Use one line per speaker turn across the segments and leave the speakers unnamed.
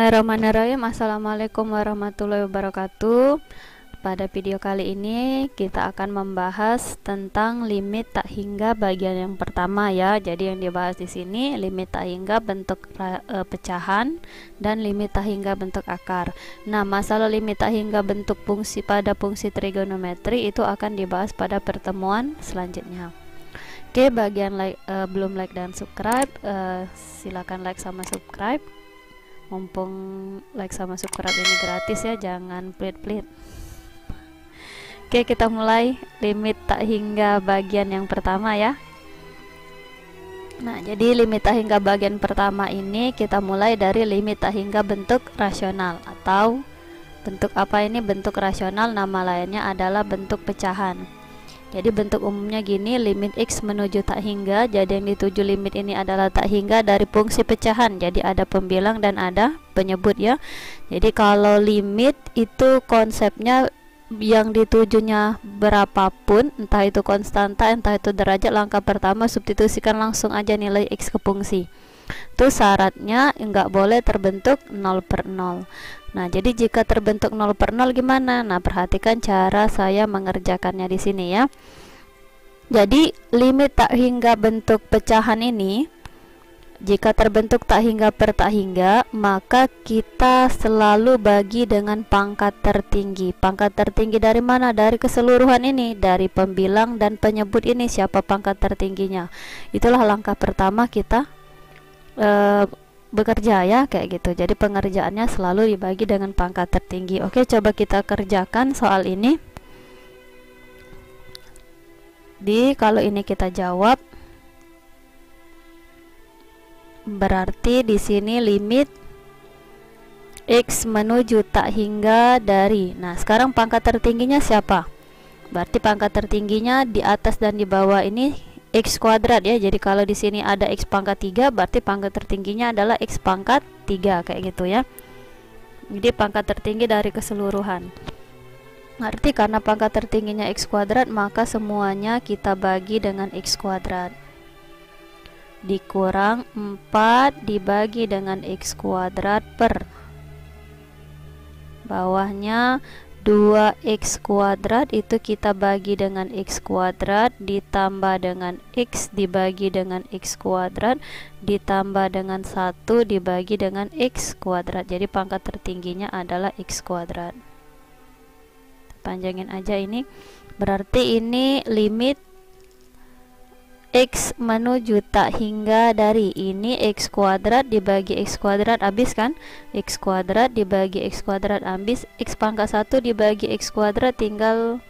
Bismillahirrahmanirrahim. Assalamualaikum warahmatullahi wabarakatuh. Pada video kali ini kita akan membahas tentang limit tak hingga bagian yang pertama ya. Jadi yang dibahas di sini limit tak hingga bentuk pecahan dan limit tak hingga bentuk akar. Nah, masalah limit tak hingga bentuk fungsi pada fungsi trigonometri itu akan dibahas pada pertemuan selanjutnya. Oke, bagian belum like dan subscribe, silakan like sama subscribe. Mumpung like sama subscribe ini gratis ya, jangan pelit-pelit. Oke, kita mulai limit tak hingga bagian yang pertama ya. Nah, jadi limit tak hingga bagian pertama ini kita mulai dari limit tak hingga bentuk rasional, atau bentuk apa ini? Bentuk rasional, nama lainnya adalah bentuk pecahan. Jadi bentuk umumnya gini, limit X menuju tak hingga. Jadi yang dituju limit ini adalah tak hingga dari fungsi pecahan. Jadi ada pembilang dan ada penyebut ya. Jadi kalau limit itu konsepnya yang ditujunya berapapun, entah itu konstanta, entah itu derajat, langkah pertama substitusikan langsung aja nilai X ke fungsi. Itu syaratnya nggak boleh terbentuk 0/0. Nah, jadi jika terbentuk 0/0 gimana? Nah, perhatikan cara saya mengerjakannya di sini ya. Jadi limit tak hingga bentuk pecahan ini, jika terbentuk tak hingga per tak hingga, maka kita selalu bagi dengan pangkat tertinggi. Pangkat tertinggi dari mana? Dari keseluruhan ini, dari pembilang dan penyebut ini, siapa pangkat tertingginya. Itulah langkah pertama kita bekerja ya, kayak gitu. Jadi pengerjaannya selalu dibagi dengan pangkat tertinggi. Oke, coba kita kerjakan soal ini. Kalau ini kita jawab, berarti di sini limit X menuju tak hingga dari. Nah, sekarang pangkat tertingginya siapa? Berarti pangkat tertingginya di atas dan di bawah ini X kuadrat ya. Jadi kalau di sini ada X pangkat 3, berarti pangkat tertingginya adalah X pangkat 3, kayak gitu ya. Jadi pangkat tertinggi dari keseluruhan. Berarti karena pangkat tertingginya X kuadrat, maka semuanya kita bagi dengan X kuadrat. Dikurang 4 dibagi dengan X kuadrat per bawahnya 2x kuadrat, itu kita bagi dengan x kuadrat ditambah dengan x dibagi dengan x kuadrat ditambah dengan 1 dibagi dengan x kuadrat. Jadi pangkat tertingginya adalah x kuadrat. Panjangin aja ini. Berarti ini limit X menuju tak hingga dari, ini X kuadrat dibagi X kuadrat habis kan, X kuadrat dibagi X kuadrat habis, X pangkat 1 dibagi X kuadrat tinggal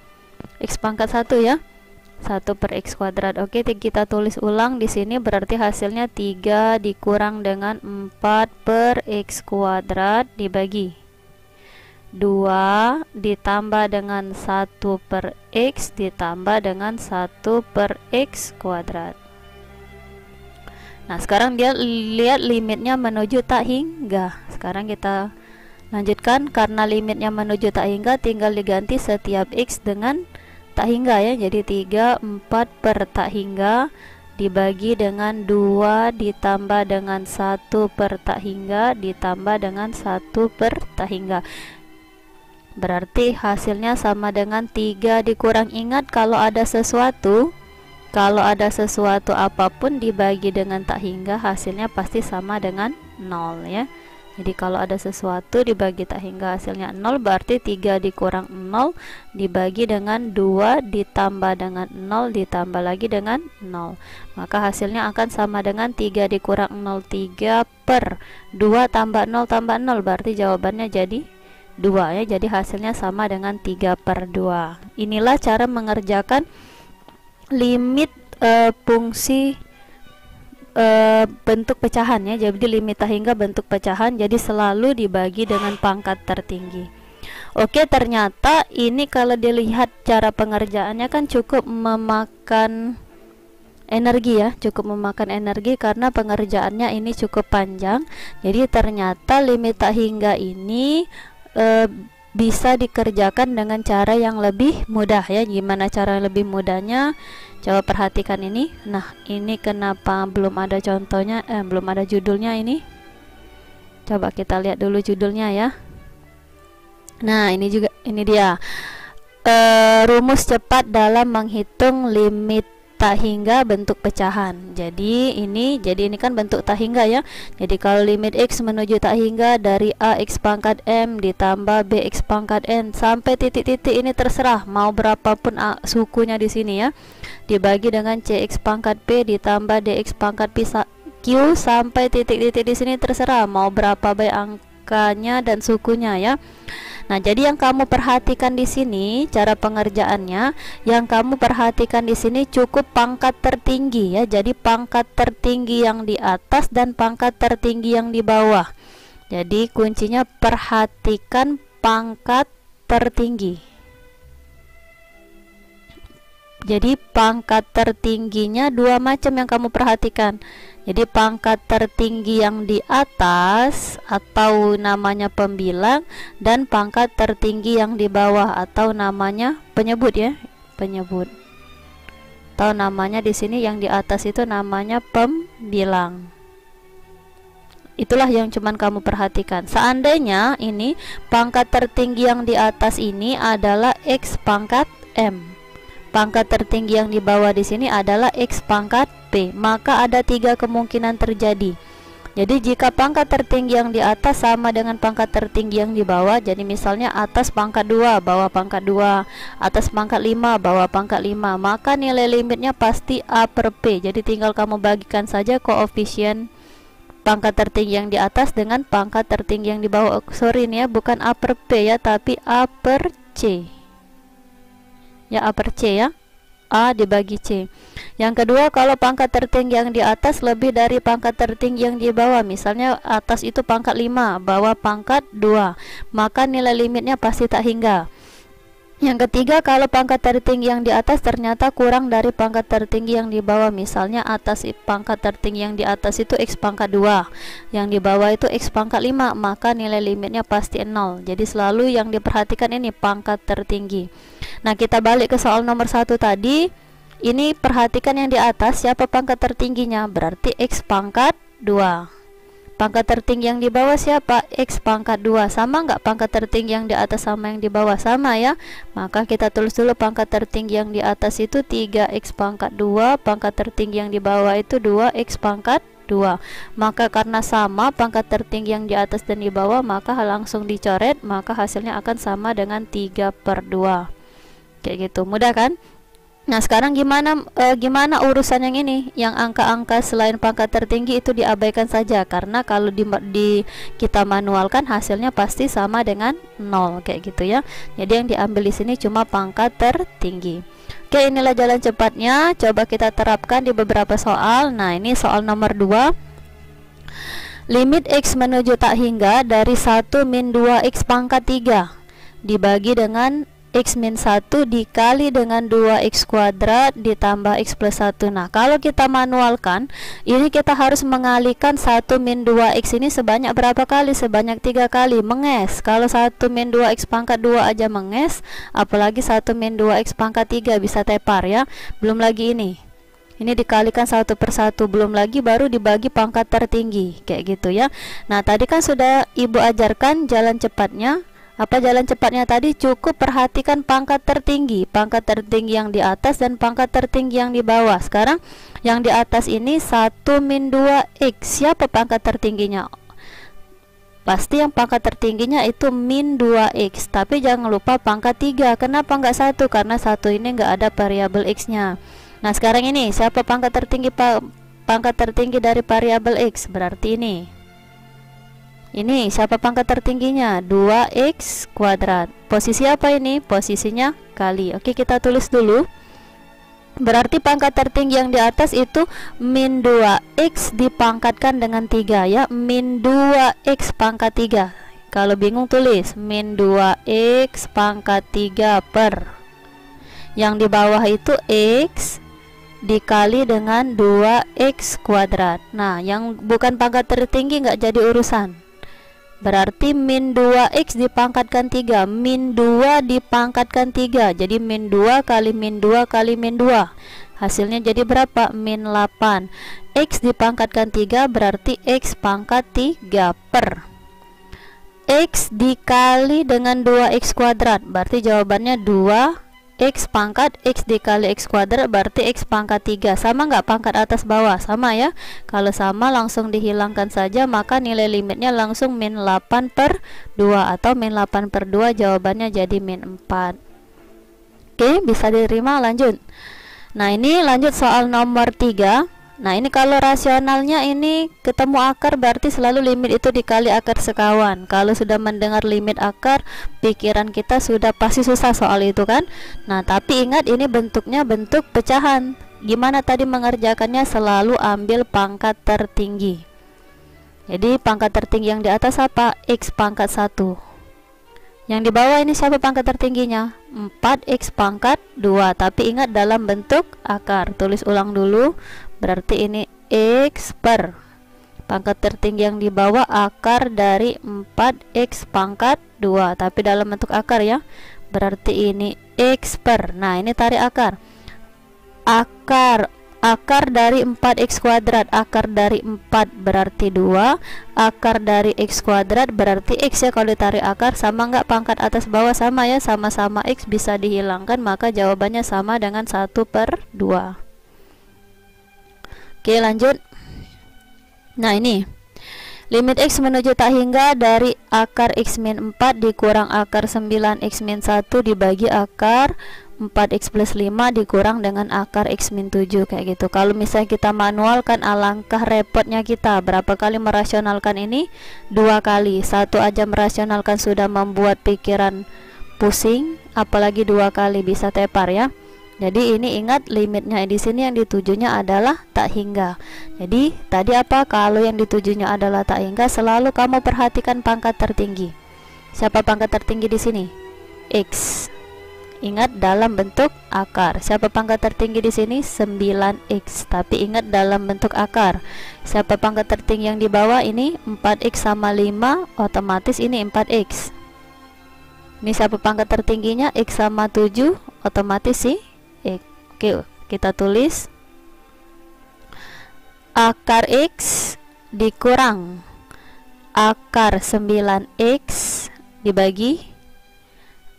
X pangkat 1 ya, 1 per X kuadrat. Oke, kita tulis ulang di sini, berarti hasilnya 3 dikurang dengan 4 per X kuadrat dibagi 2 ditambah dengan 1 per X ditambah dengan 1 per X kuadrat. Nah, sekarang dia lihat limitnya menuju tak hingga. Sekarang kita lanjutkan, karena limitnya menuju tak hingga tinggal diganti setiap X dengan tak hingga ya. Jadi 3, 4 per tak hingga dibagi dengan 2 ditambah dengan 1 per tak hingga ditambah dengan 1 per tak hingga. Berarti hasilnya sama dengan 3 dikurang, ingat kalau ada sesuatu apapun dibagi dengan tak hingga, hasilnya pasti sama dengan 0 ya. Jadi kalau ada sesuatu dibagi tak hingga hasilnya 0, berarti 3 dikurang 0 dibagi dengan 2 ditambah dengan 0 ditambah lagi dengan 0, maka hasilnya akan sama dengan 3 dikurang 0, 3 per 2 tambah 0 tambah 0, berarti jawabannya jadi 2 ya. Jadi hasilnya sama dengan 3 per 2. Inilah cara mengerjakan limit fungsi bentuk pecahan ya. Jadi limit tak hingga bentuk pecahan, jadi selalu dibagi dengan pangkat tertinggi. Oke, ternyata ini kalau dilihat cara pengerjaannya kan cukup memakan energi ya, cukup memakan energi karena pengerjaannya ini cukup panjang. Jadi ternyata limit tak hingga ini bisa dikerjakan dengan cara yang lebih mudah ya. Gimana cara lebih mudahnya? Coba perhatikan ini. Nah, ini kenapa belum ada contohnya, belum ada judulnya ini? Coba kita lihat dulu judulnya ya. Nah, ini dia rumus cepat dalam menghitung limit tak hingga bentuk pecahan. Jadi ini kan bentuk tak hingga ya. Jadi kalau limit x menuju tak hingga dari ax pangkat m ditambah bx pangkat n sampai titik-titik, ini terserah mau berapapun sukunya di sini ya, dibagi dengan cx pangkat p ditambah dx pangkat q sampai titik-titik di sini terserah mau berapa baik angkanya dan sukunya ya. Nah, jadi yang kamu perhatikan di sini cara pengerjaannya, yang kamu perhatikan di sini cukup pangkat tertinggi ya. Jadi pangkat tertinggi yang di atas dan pangkat tertinggi yang di bawah. Jadi kuncinya perhatikan pangkat tertinggi. Jadi pangkat tertingginya dua macam yang kamu perhatikan. Jadi pangkat tertinggi yang di atas atau namanya pembilang, dan pangkat tertinggi yang di bawah atau namanya penyebut ya, penyebut. Atau namanya di sini yang di atas itu namanya pembilang. Itulah yang cuman kamu perhatikan. Seandainya ini pangkat tertinggi yang di atas ini adalah x pangkat m, pangkat tertinggi yang di bawah di sini adalah x pangkat p, maka ada 3 kemungkinan terjadi. Jadi jika pangkat tertinggi yang di atas sama dengan pangkat tertinggi yang di bawah, jadi misalnya atas pangkat 2, bawah pangkat 2, atas pangkat 5, bawah pangkat 5, maka nilai limitnya pasti A per P. Jadi tinggal kamu bagikan saja koefisien pangkat tertinggi yang di atas dengan pangkat tertinggi yang di bawah. Sorry nih ya, bukan A per P ya, tapi A per C. Ya, A per C ya, A dibagi C. Yang kedua, kalau pangkat tertinggi yang di atas lebih dari pangkat tertinggi yang di bawah, misalnya atas itu pangkat 5, bawah pangkat 2, maka nilai limitnya pasti tak hingga. Yang ketiga, kalau pangkat tertinggi yang di atas ternyata kurang dari pangkat tertinggi yang di bawah, misalnya atas pangkat tertinggi yang di atas itu x pangkat 2, yang di bawah itu x pangkat 5, maka nilai limitnya pasti 0. Jadi selalu yang diperhatikan ini pangkat tertinggi. Nah, kita balik ke soal nomor 1 tadi. Ini perhatikan yang di atas, siapa pangkat tertingginya? Berarti x pangkat 2. Pangkat tertinggi yang di bawah siapa? X pangkat 2. Sama nggak pangkat tertinggi yang di atas sama yang di bawah? Sama ya. Maka kita tulis dulu pangkat tertinggi yang di atas itu 3x pangkat 2, pangkat tertinggi yang di bawah itu 2x pangkat 2. Maka karena sama pangkat tertinggi yang di atas dan di bawah, maka langsung dicoret, maka hasilnya akan sama dengan 3/2. Kayak gitu, mudah kan? Nah, sekarang gimana urusan yang ini? Yang angka-angka selain pangkat tertinggi itu diabaikan saja, karena kalau kita manualkan hasilnya pasti sama dengan 0 kayak gitu ya. Jadi yang diambil di sini cuma pangkat tertinggi. Oke, inilah jalan cepatnya. Coba kita terapkan di beberapa soal. Nah, ini soal nomor 2. Limit x menuju tak hingga dari 1 min 2x pangkat 3 dibagi dengan x min 1 dikali dengan 2x kuadrat ditambah x plus 1. Nah, kalau kita manualkan, ini kita harus mengalihkan 1 min 2x ini sebanyak berapa kali? Sebanyak 3 kali, menges. Kalau 1 min 2x pangkat 2 aja menges, apalagi 1 min 2x pangkat 3 bisa tepar ya. Belum lagi ini dikalikan 1 per 1, belum lagi baru dibagi pangkat tertinggi kayak gitu ya. Nah, tadi kan sudah ibu ajarkan jalan cepatnya. Apa jalan cepatnya tadi? Cukup perhatikan pangkat tertinggi yang di atas dan pangkat tertinggi yang di bawah. Sekarang yang di atas ini 1 min 2x, siapa pangkat tertingginya? Pasti yang pangkat tertingginya itu min 2x, tapi jangan lupa pangkat 3. Kenapa enggak 1? Karena 1 ini enggak ada variabel x nya. Nah, sekarang ini siapa pangkat tertinggi dari variabel x? Berarti ini siapa pangkat tertingginya? 2x kuadrat. Posisi apa ini? Posisinya kali. Oke, kita tulis dulu. Berarti pangkat tertinggi yang di atas itu min 2x dipangkatkan dengan 3 ya. Min 2x pangkat 3. Kalau bingung tulis min 2x pangkat 3 per. Yang di bawah itu x dikali dengan 2x kuadrat. Nah, yang bukan pangkat tertinggi nggak jadi urusan. Berarti min 2x dipangkatkan 3, min 2 dipangkatkan 3, jadi min 2 kali min 2 kali min 2, hasilnya jadi berapa? Min 8. X dipangkatkan 3 berarti x pangkat 3 per. X dikali dengan 2x kuadrat, berarti jawabannya 2x pangkat X dikali X kuadrat, berarti X pangkat 3. Sama nggak pangkat atas bawah? Sama ya. Kalau sama langsung dihilangkan saja, maka nilai limitnya langsung min 8/2 atau min 8/2, jawabannya jadi min 4. Oke, bisa diterima. Lanjut. Nah, ini lanjut soal nomor 3. Nah, ini kalau rasionalnya ini ketemu akar, berarti selalu limit itu dikali akar sekawan. Kalau sudah mendengar limit akar, pikiran kita sudah pasti susah soal itu kan. Nah, tapi ingat ini bentuknya bentuk pecahan. Gimana tadi mengerjakannya? Selalu ambil pangkat tertinggi. Jadi pangkat tertinggi yang di atas apa? X pangkat 1. Yang di bawah ini siapa pangkat tertingginya? 4x pangkat 2. Tapi ingat dalam bentuk akar. Tulis ulang dulu. Berarti ini X per pangkat tertinggi yang di bawah akar dari 4x pangkat 2, tapi dalam bentuk akar ya. Berarti ini X per. Nah, ini tarik akar. Akar dari 4x kuadrat, akar dari 4 berarti 2, akar dari x kuadrat berarti x ya. Kalau ditarik akar, sama nggak pangkat atas bawah? Sama ya, sama-sama x bisa dihilangkan, maka jawabannya sama dengan 1/2. Oke, lanjut. Nah, ini limit x menuju tak hingga dari akar x min 4 dikurang akar 9x min 1 dibagi akar 4x plus 5 dikurang dengan akar x min 7, kayak gitu. Kalau misalnya kita manual kan alangkah repotnya kita. Berapa kali merasionalkan ini? 2 kali. Satu aja merasionalkan sudah membuat pikiran pusing, apalagi 2 kali, bisa tepar ya. Jadi ini ingat limitnya di sini yang ditujunya adalah tak hingga. Jadi tadi apa? Kalau yang ditujunya adalah tak hingga, selalu kamu perhatikan pangkat tertinggi. Siapa pangkat tertinggi di sini? X. Ingat dalam bentuk akar. Siapa pangkat tertinggi di sini? 9x. Tapi ingat dalam bentuk akar. Siapa pangkat tertinggi yang di bawah ini? 4x sama 5, otomatis ini 4x. Ini siapa pangkat tertingginya? X sama 7, otomatis sih X. Oke, kita tulis akar X dikurang akar 9x dibagi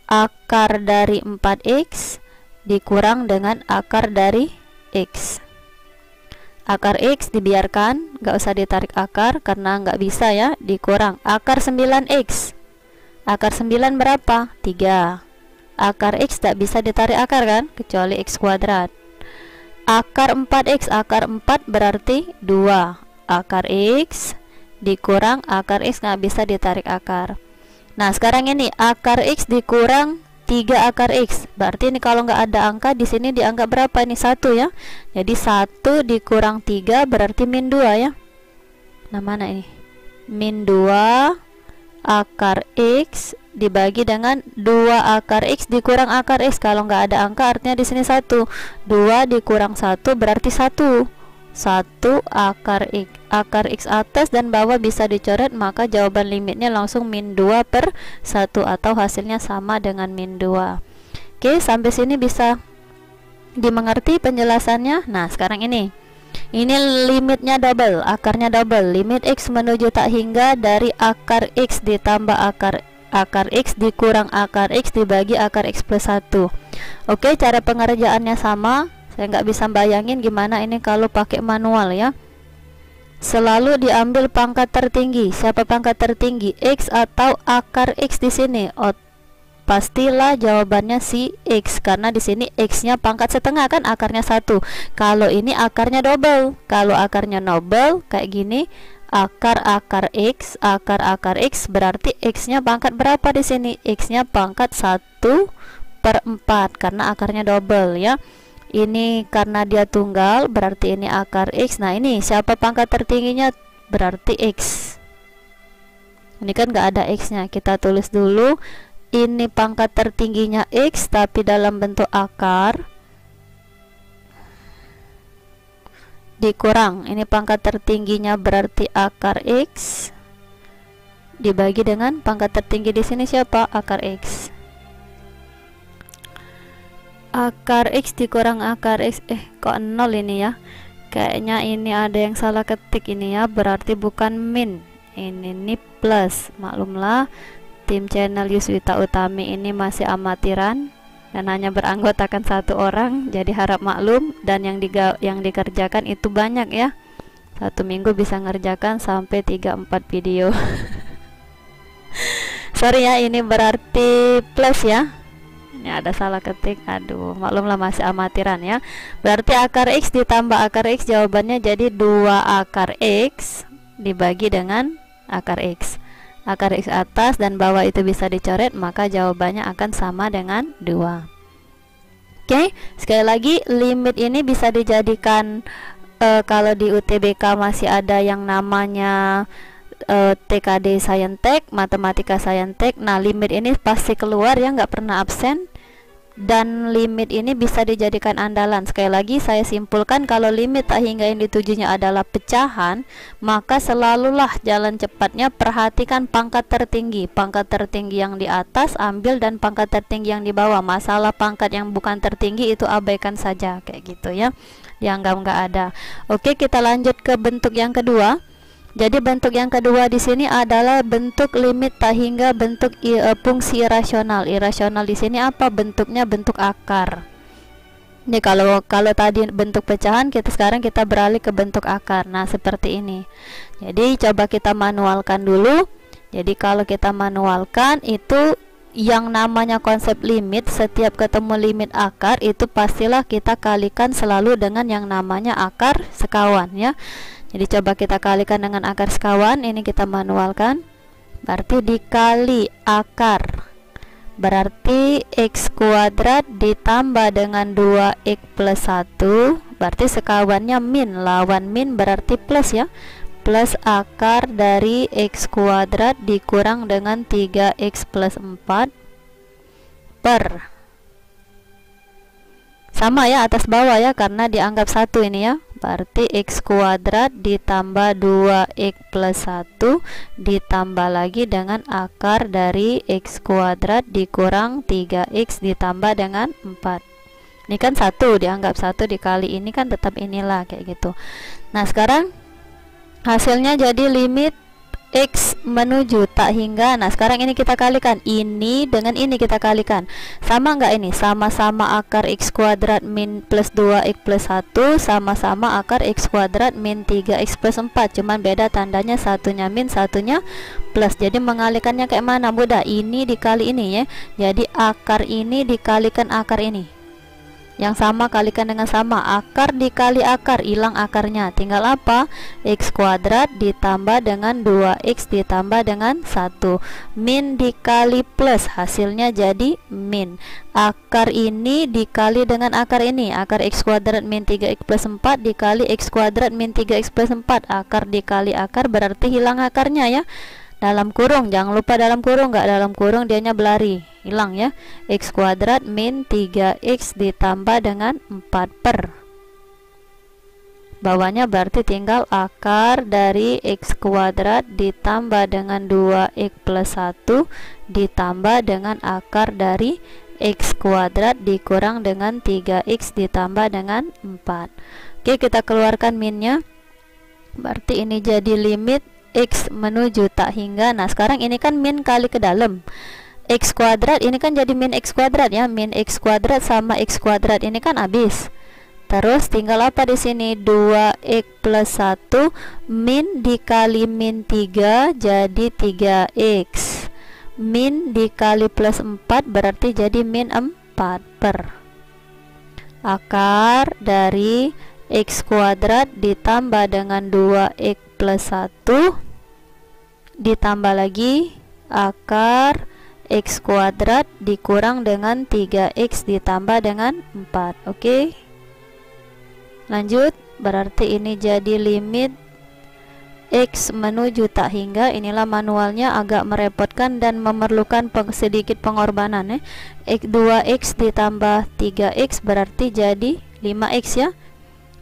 akar dari 4x dikurang dengan akar dari x. Akar x dibiarkan, nggak usah ditarik akar karena nggak bisa ya, dikurang akar 9x. Akar 9 berapa? 3. Akar x tak bisa ditarik akar kan, kecuali x kuadrat. Akar 4x, akar 4 berarti 2. Akar x dikurang akar x nggak bisa ditarik akar. Nah, sekarang ini akar x dikurang 3 akar x. Berarti ini kalau nggak ada angka di sini dianggap berapa? Ini 1 ya. Jadi 1 dikurang 3 berarti min 2 ya. Nah, mana ini? Min 2 akar x dibagi dengan 2 akar x dikurang akar x. Kalau nggak ada angka artinya di sini 1. 2 dikurang 1 berarti 1. 1 akar x atas dan bawah bisa dicoret, maka jawaban limitnya langsung min 2/1 atau hasilnya sama dengan min 2. Oke, sampai sini bisa dimengerti penjelasannya. Nah, sekarang ini limitnya double, akarnya double. Limit x menuju tak hingga dari akar x ditambah akar x dikurang akar x dibagi akar x plus 1. Oke, cara pengerjaannya sama. Saya nggak bisa bayangin gimana ini kalau pakai manual ya. Selalu diambil pangkat tertinggi. Siapa pangkat tertinggi? X atau akar x di sini? Oh, pastilah jawabannya si x, karena di sini x-nya pangkat setengah kan, akarnya 1. Kalau ini akarnya double. Kalau akarnya double kayak gini, akar x berarti x-nya pangkat berapa di sini? X-nya pangkat 1/4 karena akarnya double ya. Ini karena dia tunggal berarti ini akar x. Nah, ini siapa pangkat tertingginya? Berarti x. Ini kan nggak ada x-nya, kita tulis dulu. Ini pangkat tertingginya x tapi dalam bentuk akar dikurang ini pangkat tertingginya berarti akar x dibagi dengan pangkat tertinggi di sini siapa? Akar x. Akar x dikurang akar x, kok 0 ini ya? Kayaknya ini ada yang salah ketik ini ya, berarti bukan min. ini plus. Maklumlah tim channel Yuswita Utami ini masih amatiran dan hanya beranggotakan 1 orang, jadi harap maklum. Dan yang dikerjakan itu banyak ya, 1 minggu bisa ngerjakan sampai 3-4 video. Sorry ya, ini berarti plus ya, ini ada salah ketik, aduh maklumlah masih amatiran ya. Berarti akar X ditambah akar X, jawabannya jadi 2 akar X dibagi dengan akar X. Akar X atas dan bawah itu bisa dicoret, maka jawabannya akan sama dengan 2. Oke, sekali lagi limit ini bisa dijadikan kalau di UTBK masih ada yang namanya TKD Saintek, Matematika Saintek. Nah, limit ini pasti keluar ya, nggak pernah absen. Dan limit ini bisa dijadikan andalan. Sekali lagi saya simpulkan, kalau limit tak hingga yang ditujunya adalah pecahan, maka selalulah jalan cepatnya perhatikan pangkat tertinggi. Pangkat tertinggi yang di atas ambil, dan pangkat tertinggi yang di bawah. Masalah pangkat yang bukan tertinggi itu abaikan saja, kayak gitu ya, dianggap nggak ada. Oke, kita lanjut ke bentuk yang kedua. Jadi bentuk yang kedua di sini adalah bentuk limit tak hingga bentuk fungsi irasional. Irasional di sini apa bentuknya? Bentuk akar. Ini kalau tadi bentuk pecahan, sekarang kita beralih ke bentuk akar. Nah, seperti ini. Jadi coba kita manualkan dulu. Jadi kalau kita manualkan itu, yang namanya konsep limit, setiap ketemu limit akar itu pastilah kita kalikan selalu dengan yang namanya akar sekawan ya. Jadi coba kita kalikan dengan akar sekawan, ini kita manualkan. Berarti dikali akar, berarti X kuadrat ditambah dengan 2X plus 1, berarti sekawannya min, lawan min berarti plus ya, plus akar dari X kuadrat dikurang dengan 3X plus 4 per, sama ya atas bawah ya, karena dianggap 1 ini ya. Berarti X kuadrat ditambah 2X plus 1 ditambah lagi dengan akar dari X kuadrat dikurang 3X ditambah dengan 4. Ini kan 1, dianggap 1 dikali ini kan tetap inilah, kayak gitu. Nah, sekarang hasilnya jadi limit X menuju tak hingga. Nah, sekarang ini kita kalikan, ini dengan ini kita kalikan, sama nggak ini? Sama-sama akar X kuadrat min plus 2X plus 1, sama-sama akar X kuadrat min 3X plus 4, cuman beda tandanya, satunya min, satunya plus. Jadi mengalihkannya kayak mana? Mudah, ini dikali ini ya. Jadi akar ini dikalikan akar ini, yang sama kalikan dengan sama, akar dikali akar, hilang akarnya, tinggal apa? X kuadrat ditambah dengan 2X ditambah dengan 1, min dikali plus, hasilnya jadi min. Akar ini dikali dengan akar ini, akar X kuadrat min 3X plus 4 dikali X kuadrat min 3X plus 4, akar dikali akar berarti hilang akarnya ya. Dalam kurung, jangan lupa dalam kurung, nggak dalam kurung dianya berlari, hilang ya. X kuadrat min 3X ditambah dengan 4 per, bawahnya berarti tinggal akar dari X kuadrat ditambah dengan 2X plus 1 ditambah dengan akar dari X kuadrat dikurang dengan 3X ditambah dengan 4. Oke, kita keluarkan minnya, berarti ini jadi limit X menuju tak hingga. Nah, sekarang ini kan min kali ke dalam X kuadrat, ini kan jadi min X kuadrat ya, min X kuadrat sama X kuadrat ini kan habis. Terus tinggal apa di sini? 2X plus 1 min dikali min 3 jadi 3X, min dikali plus 4 berarti jadi min 4 per akar dari X kuadrat ditambah dengan 2X plus 1 ditambah lagi akar X kuadrat dikurang dengan 3X ditambah dengan 4. Oke, lanjut, berarti ini jadi limit X menuju tak hingga. Inilah manualnya, agak merepotkan dan memerlukan sedikit pengorbanan ya. 2X ditambah 3X berarti jadi 5X ya.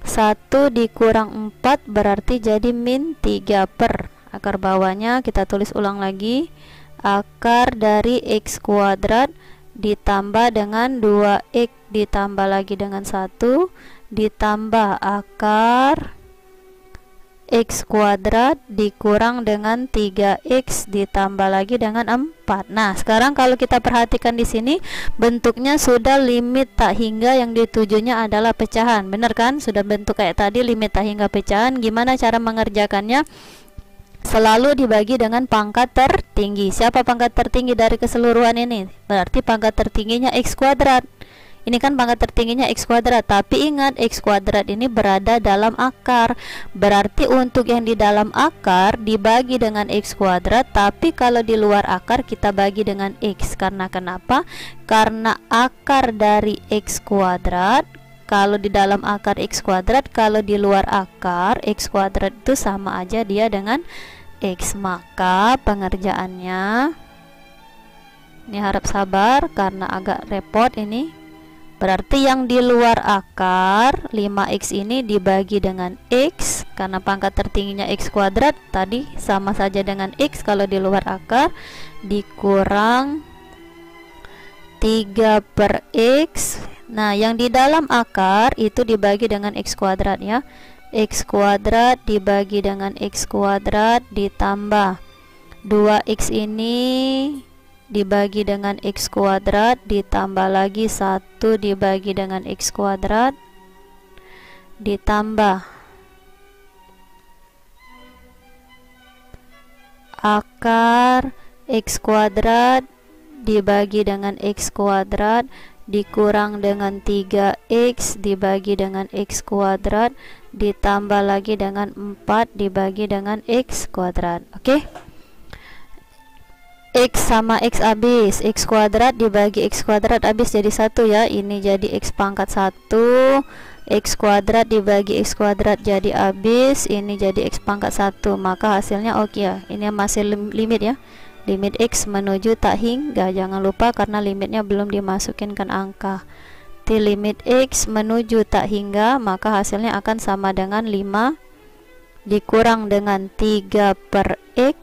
1 dikurang 4 berarti jadi min 3 per, akar bawahnya kita tulis ulang lagi, akar dari X kuadrat ditambah dengan 2X ditambah lagi dengan 1 ditambah akar X kuadrat dikurang dengan 3X ditambah lagi dengan 4. Nah, sekarang kalau kita perhatikan di sini bentuknya sudah limit tak hingga, yang ditujunya adalah pecahan. Benar kan? Sudah bentuk kayak tadi, limit tak hingga pecahan. Gimana cara mengerjakannya? Selalu dibagi dengan pangkat tertinggi. Siapa pangkat tertinggi dari keseluruhan ini? Berarti pangkat tertingginya X kuadrat. Ini kan pangkat tertingginya X kuadrat, tapi ingat X kuadrat ini berada dalam akar. Berarti untuk yang di dalam akar dibagi dengan X kuadrat, tapi kalau di luar akar kita bagi dengan X. Karena kenapa? Karena akar dari X kuadrat, kalau di dalam akar X kuadrat, kalau di luar akar X kuadrat itu sama aja dia dengan X. Maka pengerjaannya, ini harap sabar karena agak repot ini. Berarti yang di luar akar 5X ini dibagi dengan X, karena pangkat tertingginya X kuadrat tadi sama saja dengan X kalau di luar akar, dikurang 3/X. Nah, yang di dalam akar itu dibagi dengan X kuadrat ya. X kuadrat dibagi dengan X kuadrat ditambah 2X ini dibagi dengan X kuadrat ditambah lagi 1 dibagi dengan X kuadrat ditambah akar X kuadrat dibagi dengan X kuadrat dikurang dengan 3X dibagi dengan X kuadrat ditambah lagi dengan 4 dibagi dengan X kuadrat. Oke? X sama X habis, X kuadrat dibagi X kuadrat habis jadi 1 ya. Ini jadi X pangkat 1, X kuadrat dibagi X kuadrat jadi habis, ini jadi X pangkat 1. Maka hasilnya oke ya. Ini masih limit ya, limit X menuju tak hingga. Jangan lupa karena limitnya belum dimasukin kan angka. Di limit X menuju tak hingga, maka hasilnya akan sama dengan 5 dikurang dengan 3/X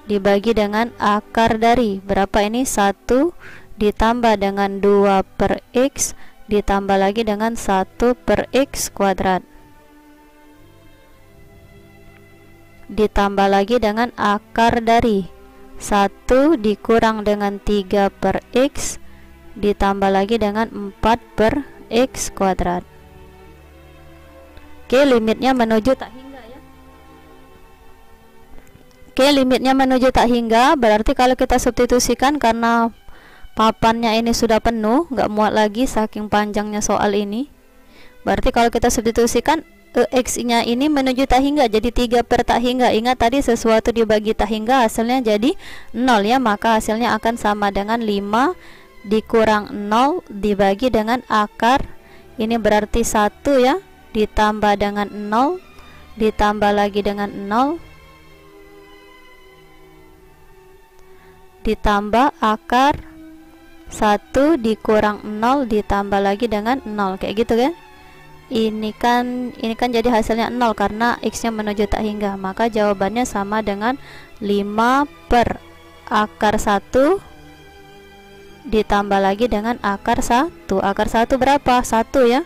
dibagi dengan akar dari berapa ini? 1 ditambah dengan 2/X ditambah lagi dengan 1/X kuadrat ditambah lagi dengan akar dari 1 dikurang dengan 3/X ditambah lagi dengan 4/X kuadrat. Oke, limitnya menuju tak hingga ya. Oke, limitnya menuju tak hingga, berarti kalau kita substitusikan karena papannya ini sudah penuh, nggak muat lagi saking panjangnya soal ini. Berarti kalau kita substitusikan X nya ini menuju tak hingga jadi 3 per tak hingga. Ingat tadi sesuatu dibagi tak hingga hasilnya jadi 0 ya, maka hasilnya akan sama dengan 5 dikurang 0 dibagi dengan akar. Ini berarti 1 ya, ditambah dengan 0 ditambah lagi dengan 0 ditambah akar 1 dikurang 0 ditambah lagi dengan 0, kayak gitu kan. Ini kan jadi hasilnya 0 karena X nya menuju tak hingga, maka jawabannya sama dengan 5 per akar 1 ditambah lagi dengan akar 1. Akar 1 berapa? 1 ya.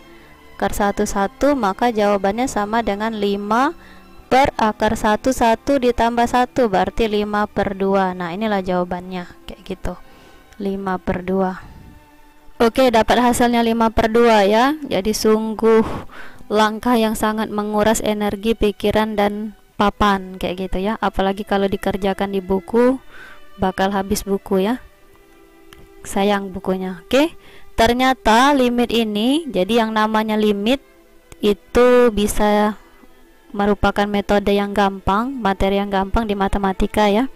Akar 1 1, maka jawabannya sama dengan 5 per akar 1 1 ditambah 1, berarti 5/2. Nah, inilah jawabannya kayak gitu, 5/2. Oke, dapat hasilnya 5/2 ya. Jadi sungguh langkah yang sangat menguras energi pikiran dan papan kayak gitu ya. Apalagi kalau dikerjakan di buku bakal habis buku ya, sayang bukunya. Oke, ternyata limit ini, jadi yang namanya limit itu bisa merupakan metode yang gampang, materi yang gampang di matematika ya.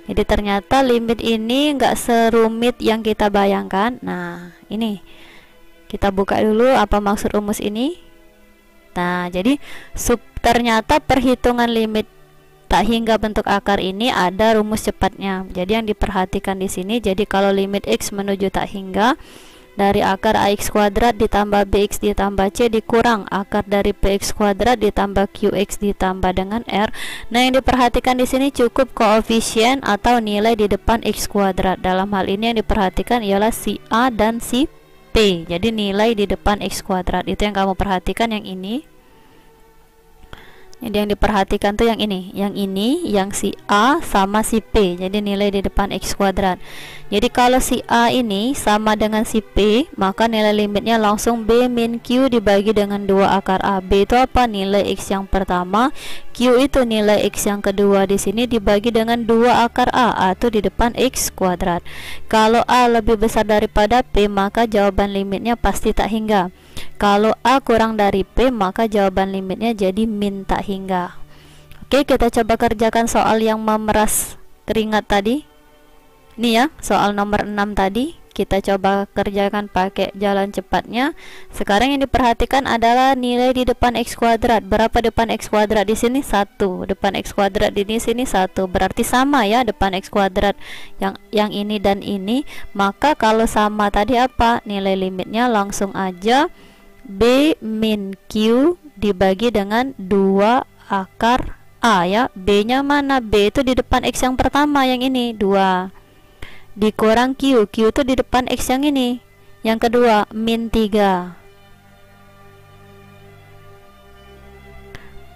Jadi ternyata limit ini enggak serumit yang kita bayangkan. Nah, ini kita buka dulu apa maksud rumus ini. Nah, jadi ternyata perhitungan limit tak hingga bentuk akar ini ada rumus cepatnya. Jadi yang diperhatikan di sini, jadi kalau limit X menuju tak hingga dari akar AX kuadrat ditambah BX ditambah C dikurang akar dari PX kuadrat ditambah QX ditambah dengan R. Nah, yang diperhatikan di sini cukup koefisien atau nilai di depan X kuadrat. Dalam hal ini yang diperhatikan ialah si A dan si P. Jadi nilai di depan X kuadrat itu yang kamu perhatikan yang ini. Jadi yang diperhatikan tuh yang ini, yang si A sama si P. Jadi nilai di depan X kuadrat. Jadi kalau si A ini sama dengan si P, maka nilai limitnya langsung B min Q dibagi dengan 2 akar A. B itu apa? Nilai X yang pertama. Q itu nilai X yang kedua, di sini dibagi dengan 2 akar A. A itu di depan X kuadrat. Kalau A lebih besar daripada P, maka jawaban limitnya pasti tak hingga. Kalau A kurang dari P, maka jawaban limitnya jadi min tak hingga. Oke, kita coba kerjakan soal yang memeras keringat tadi. Ini ya, soal nomor 6 tadi. Kita coba kerjakan pakai jalan cepatnya. Sekarang yang diperhatikan adalah nilai di depan X kuadrat. Berapa depan X kuadrat di sini? 1. Depan X kuadrat di sini 1. Berarti sama ya depan X kuadrat yang ini dan ini. Maka kalau sama tadi apa? Nilai limitnya langsung aja B min Q dibagi dengan 2 akar A ya. B nya mana? B itu di depan X yang pertama, yang ini 2 dikurang Q. Q itu di depan X yang ini, yang kedua, min 3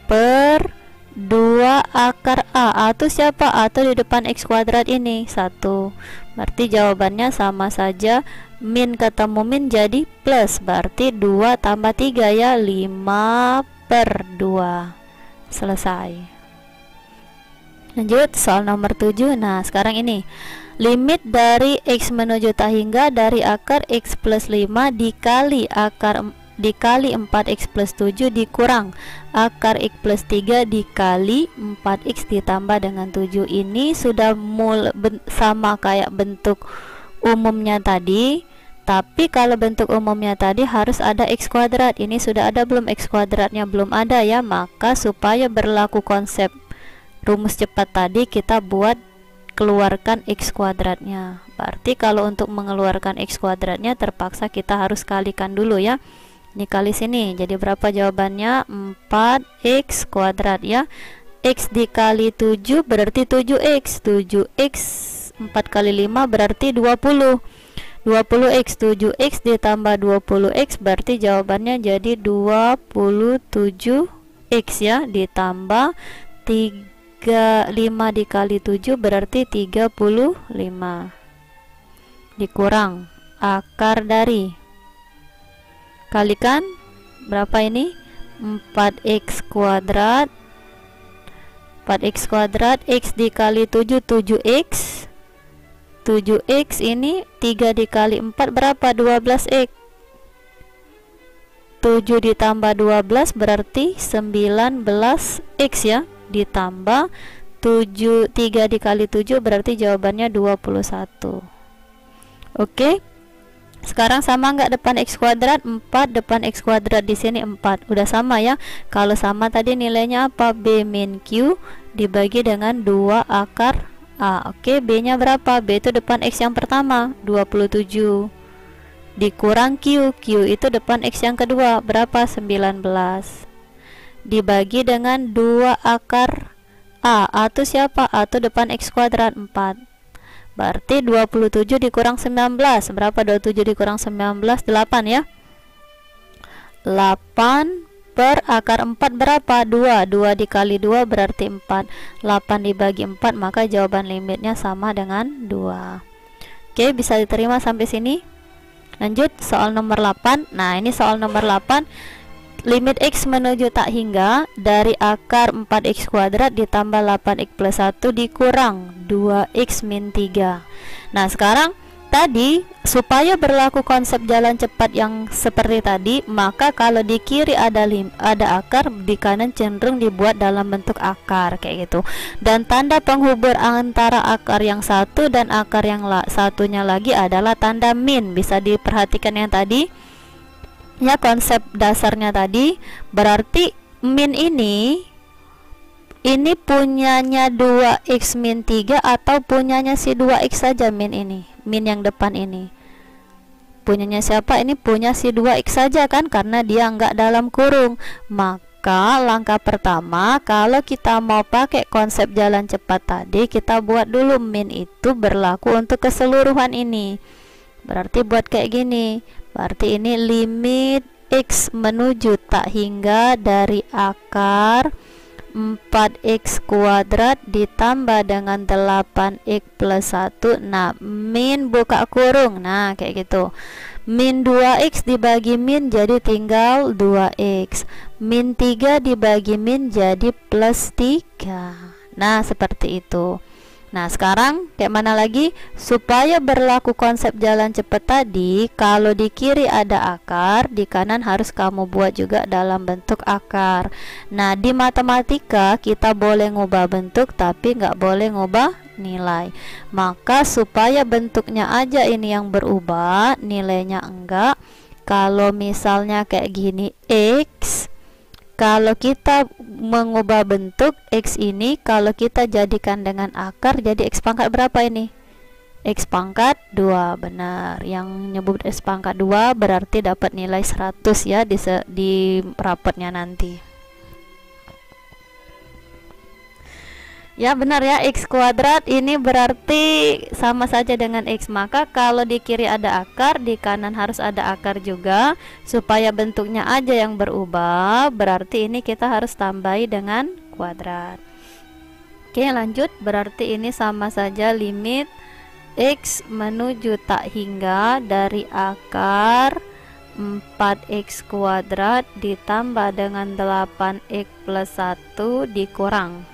per 2 akar A. A itu siapa? A itu di depan X kuadrat ini 1. Berarti jawabannya sama saja, min ketemu min jadi plus, berarti 2 tambah 3 ya, 5 per 2. Selesai. Lanjut soal nomor 7. Nah sekarang ini limit dari X menuju tak hingga dari akar X plus 5 dikali 4X plus 7 dikurang akar X plus 3 dikali 4X ditambah dengan 7. Ini sudah sama kayak bentuk umumnya tadi, tapi kalau bentuk umumnya tadi harus ada X kuadrat. Ini sudah ada belum? X kuadratnya belum ada ya. Maka supaya berlaku konsep rumus cepat tadi, kita buat keluarkan X kuadratnya. Berarti kalau untuk mengeluarkan X kuadratnya terpaksa kita harus kalikan dulu ya. Ini kali sini, jadi berapa jawabannya? 4X kuadrat ya. X dikali 7 berarti 7X. 7X 4 kali 5 berarti 20. 20X. 7X ditambah 20X berarti jawabannya jadi 27X ya, ditambah 5 dikali 7 berarti 35, dikurang akar dari, kalikan berapa ini? 4X kuadrat. 4X kuadrat, X dikali 7 7X. 7X ini 3 dikali 4 berapa? 12X. 7 ditambah 12 berarti 19X ya, ditambah 3 dikali 7 berarti jawabannya 21. Oke, sekarang sama nggak depan X kuadrat? 4 depan X kuadrat di sini 4. Udah sama ya. Kalau sama tadi nilainya apa? B min Q dibagi dengan 2 akar A. Oke, B nya berapa? B itu depan X yang pertama 27 dikurang Q. Q itu depan X yang kedua berapa? 19 dibagi dengan 2 akar A. A itu siapa? A itu depan X kuadrat 4. Berarti 27 dikurang 19. Berapa 27 dikurang 19? 8 ya. 8 per akar 4 berapa? 2. 2 dikali 2 berarti 4. 8 dibagi 4, maka jawaban limitnya sama dengan 2. Oke, bisa diterima sampai sini. Lanjut soal nomor 8. Nah, ini soal nomor 8. Limit X menuju tak hingga dari akar 4X kuadrat ditambah 8X plus 1 dikurang 2X min 3. Nah sekarang tadi supaya berlaku konsep jalan cepat yang seperti tadi, maka kalau di kiri ada akar, di kanan cenderung dibuat dalam bentuk akar kayak gitu. Dan tanda penghubung antara akar yang satu dan akar yang satunya lagi adalah tanda min. Bisa diperhatikan yang tadi ya, konsep dasarnya tadi. Berarti min ini punyanya 2X min 3 atau punyanya si 2X saja. Min ini, min yang depan ini punyanya siapa? Ini punya si 2X saja kan, karena dia nggak dalam kurung. Maka langkah pertama, kalau kita mau pakai konsep jalan cepat tadi, kita buat dulu min itu berlaku untuk keseluruhan ini. Berarti buat kayak gini. Berarti ini limit X menuju tak hingga dari akar 4x kuadrat ditambah dengan 8x plus 1. Nah, min buka kurung. Nah, kayak gitu. Min 2x dibagi min jadi tinggal 2x. Min 3 dibagi min jadi plus 3. Nah, seperti itu. Nah, sekarang kayak mana lagi? Supaya berlaku konsep jalan cepat tadi, kalau di kiri ada akar, di kanan harus kamu buat juga dalam bentuk akar. Nah, di matematika kita boleh ngubah bentuk tapi nggak boleh ngubah nilai. Maka supaya bentuknya aja ini yang berubah, nilainya enggak. Kalau misalnya kayak gini x, kalau kita mengubah bentuk x ini, kalau kita jadikan dengan akar, jadi x pangkat berapa ini? X pangkat 2, benar. Yang nyebut x pangkat 2 berarti dapat nilai 100 ya di rapotnya nanti. Ya benar ya, x kuadrat ini berarti sama saja dengan x. Maka kalau di kiri ada akar, di kanan harus ada akar juga. Supaya bentuknya aja yang berubah, berarti ini kita harus tambahi dengan kuadrat. Oke, lanjut. Berarti ini sama saja limit x menuju tak hingga dari akar 4x kuadrat ditambah dengan 8x plus 1 dikurang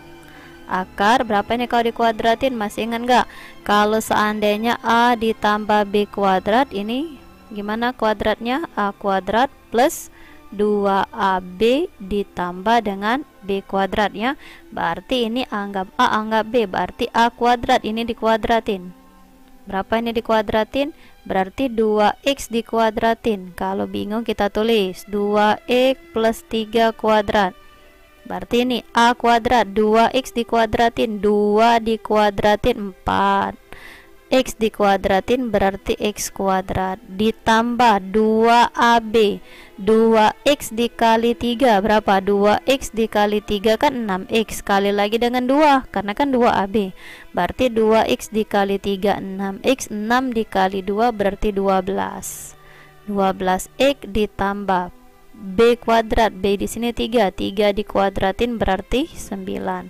akar berapa ini kalau dikuadratin, masih ingat nggak? Kalau seandainya a ditambah b kuadrat, ini gimana kuadratnya? A kuadrat plus 2ab ditambah dengan b kuadrat ya. Berarti ini anggap a anggap b, berarti a kuadrat ini dikuadratin. Berapa ini dikuadratin? Berarti 2x dikuadratin. Kalau bingung kita tulis 2x plus 3 kuadrat. Berarti ini a kuadrat, 2x dikuadratin, 2 dikuadratin 4, x dikuadratin berarti x kuadrat, ditambah 2ab, 2x dikali 3 berapa? 2x dikali 3 kan 6x, kali lagi dengan 2 karena kan 2ab, berarti 2x dikali 3 6x, 6 dikali 2 berarti 12, 12x ditambah b kuadrat, b di sini 3 dikuadratin berarti 9.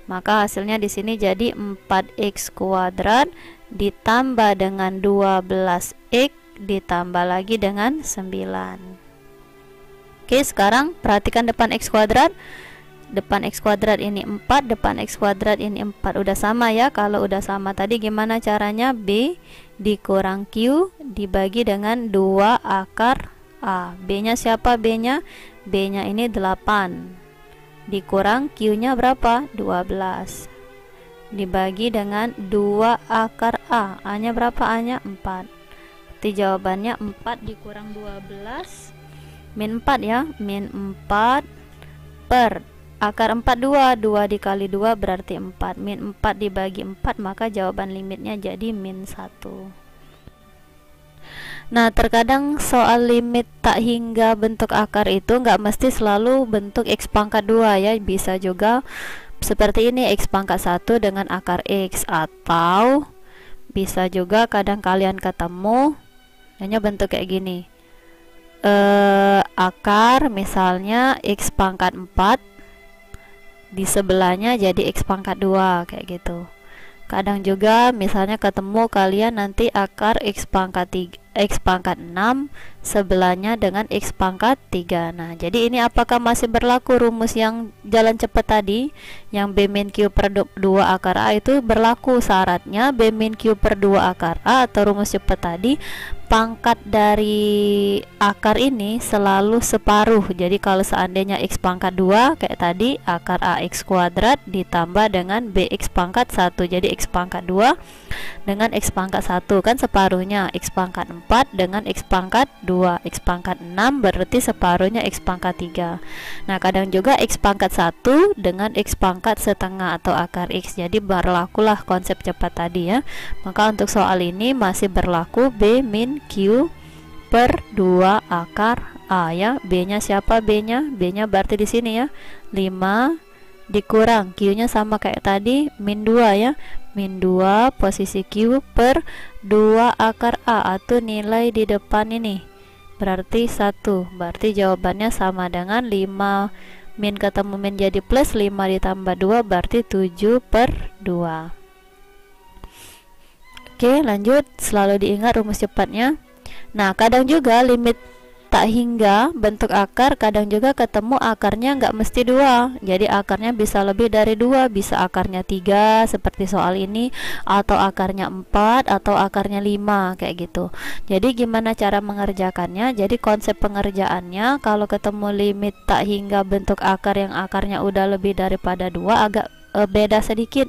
Maka hasilnya di sini jadi 4x kuadrat ditambah dengan 12x ditambah lagi dengan 9. Oke, sekarang perhatikan depan x kuadrat. Depan x kuadrat ini 4, depan x kuadrat ini 4. Udah sama ya. Kalau udah sama tadi gimana caranya? B dikurang q dibagi dengan 2 akar A. B-nya siapa? B-nya ini 8 dikurang Q-nya berapa? 12 dibagi dengan 2 akar A. A-nya berapa? A-nya 4. Berarti jawabannya 4 dikurang 12 min 4 ya, min 4 per akar 4 2 dikali 2 berarti 4, min 4 dibagi 4, maka jawaban limitnya jadi min 1. Nah, terkadang soal limit tak hingga bentuk akar itu nggak mesti selalu bentuk x pangkat 2 ya. Bisa juga seperti ini, x pangkat 1 dengan akar x. Atau bisa juga kadang kalian ketemu hanya bentuk kayak gini, akar misalnya x pangkat 4 di sebelahnya jadi x pangkat 2 kayak gitu. Kadang juga misalnya ketemu kalian nanti akar x pangkat 6 sebelahnya dengan x pangkat 3. Nah, jadi ini apakah masih berlaku rumus yang jalan cepat tadi, yang b min q per 2 akar a itu berlaku. Syaratnya b min q per 2 akar a atau rumus cepat tadi, pangkat dari akar ini selalu separuh. Jadi kalau seandainya x pangkat 2 kayak tadi, akar ax kuadrat ditambah dengan bx pangkat 1. Jadi x pangkat 2 dengan x pangkat 1 kan separuhnya, x pangkat 4 dengan x pangkat 2, x pangkat 6 berarti separuhnya x pangkat 3. Nah, kadang juga x pangkat 1 dengan x pangkat setengah atau akar x. Jadi berlakulah konsep cepat tadi ya. Maka untuk soal ini masih berlaku b min q per 2 akar a ya. B-nya siapa? B-nya berarti di sini ya 5 dikurang Q-nya sama kayak tadi min 2 ya, min 2 posisi Q per 2 akar A atau nilai di depan ini berarti 1. Berarti jawabannya sama dengan 5 min ketemu min jadi plus, 5 ditambah 2 berarti 7/2. Oke, lanjut. Selalu diingat rumus cepatnya. Nah, kadang juga limit tak hingga bentuk akar, kadang juga ketemu akarnya nggak mesti 2. Jadi akarnya bisa lebih dari 2, bisa akarnya 3 seperti soal ini, atau akarnya 4, atau akarnya 5 kayak gitu. Jadi gimana cara mengerjakannya? Jadi konsep pengerjaannya kalau ketemu limit tak hingga bentuk akar yang akarnya udah lebih daripada 2 agak beda sedikit.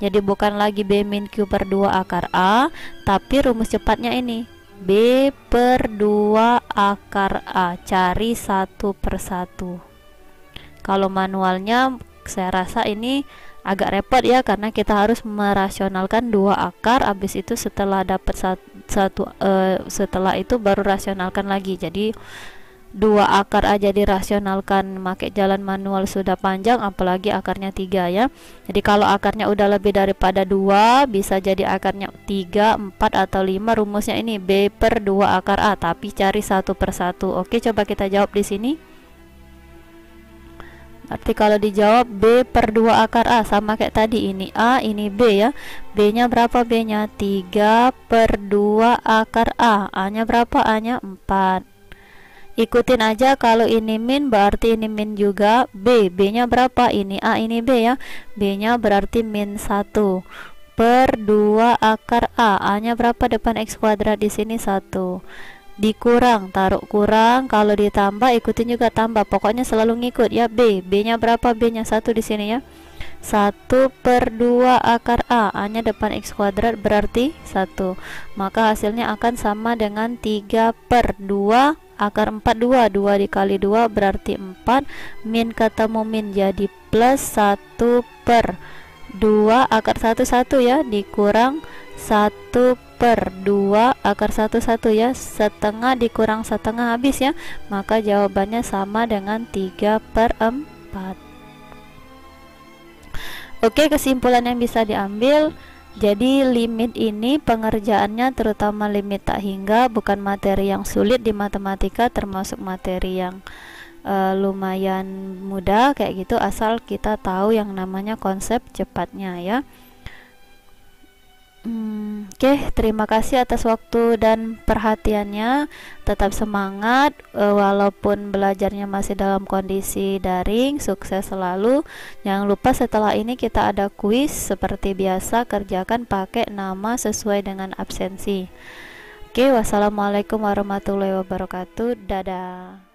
Jadi bukan lagi B min Q per 2 akar A, tapi rumus cepatnya ini B per 2 akar A, cari 1/1. Kalau manualnya saya rasa ini agak repot ya, karena kita harus merasionalkan 2 akar, habis itu setelah dapat setelah itu baru rasionalkan lagi. Jadi 2 akar aja dirasionalkan pakai jalan manual sudah panjang, apalagi akarnya 3 ya. Jadi kalau akarnya udah lebih daripada 2, bisa jadi akarnya 3, 4 atau 5. Rumusnya ini B per 2 akar A, tapi cari 1/1. Oke, coba kita jawab di sini. Berarti kalau dijawab B per 2 akar A sama kayak tadi, ini A, ini B ya. B nya berapa? B nya 3/2 akar A. A nya berapa? A nya 4. Ikutin aja, kalau ini min berarti ini min juga. B nya berapa? Ini A, ini B ya. B nya berarti min 1/2 akar A. A nya berapa? Depan X kuadrat di sini 1. Dikurang, taruh kurang, kalau ditambah ikutin juga tambah. Pokoknya selalu ngikut ya. B nya berapa? B nya 1 di sini ya. 1/2 akar A. A nya depan X kuadrat berarti 1. Maka hasilnya akan sama dengan 3/2 akar 4. 2 dikali 2 berarti 4. Min ketemu min jadi plus 1/2 akar 1 ya, dikurang 1/2 akar 1 ya, setengah dikurang setengah habis ya, maka jawabannya sama dengan 3/4. Oke, kesimpulan yang bisa diambil, jadi limit ini pengerjaannya terutama limit tak hingga bukan materi yang sulit di matematika, termasuk materi yang lumayan mudah kayak gitu, asal kita tahu yang namanya konsep cepatnya ya. Oke, terima kasih atas waktu dan perhatiannya. Tetap semangat, walaupun belajarnya masih dalam kondisi daring. Sukses selalu. Jangan lupa setelah ini kita ada kuis seperti biasa, kerjakan pakai nama sesuai dengan absensi. Oke, wassalamualaikum warahmatullahi wabarakatuh. Dadah.